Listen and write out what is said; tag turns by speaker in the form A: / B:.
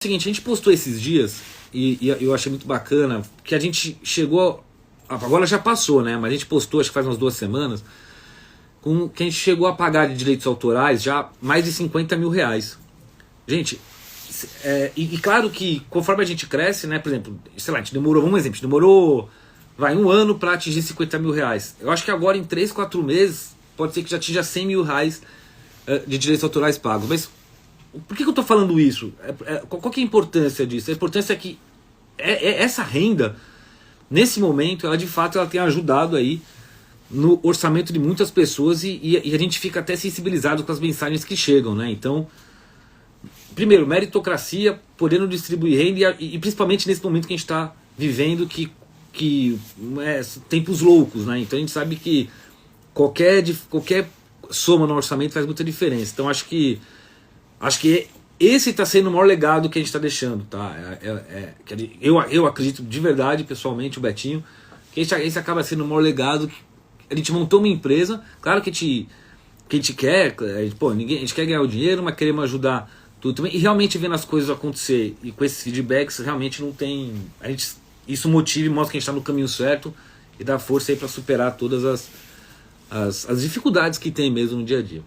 A: Seguinte, a gente postou esses dias e eu achei muito bacana que a gente chegou, agora já passou, né? Mas a gente postou, acho que faz umas 2 semanas, que a gente chegou a pagar de direitos autorais já mais de 50 mil reais. Gente, claro que conforme a gente cresce, né? Por exemplo, sei lá, a gente demorou, vamos exemplo, a gente demorou, vai, 1 ano para atingir 50 mil reais. Eu acho que agora em 3, 4 meses pode ser que já atinja 100 mil reais de direitos autorais pagos. Mas por que eu estou falando isso? Qual que é a importância disso? A importância é que essa renda, nesse momento, ela de fato ela tem ajudado aí no orçamento de muitas pessoas e a gente fica até sensibilizado com as mensagens que chegam, né? Então, primeiro, meritocracia, podendo distribuir renda e principalmente nesse momento que a gente está vivendo, que tempos loucos, né? Então a gente sabe que qualquer soma no orçamento faz muita diferença. Então acho que esse está sendo o maior legado que a gente está deixando, tá? Eu acredito de verdade, pessoalmente, o Betinho, que esse acaba sendo o maior legado. A gente montou uma empresa, claro que a gente quer, a gente quer ganhar o dinheiro, mas queremos ajudar tudo também. E realmente vendo as coisas acontecer e com esses feedbacks, realmente não tem. Isso motiva e mostra que a gente está no caminho certo e dá força aí para superar todas as dificuldades que tem mesmo no dia a dia.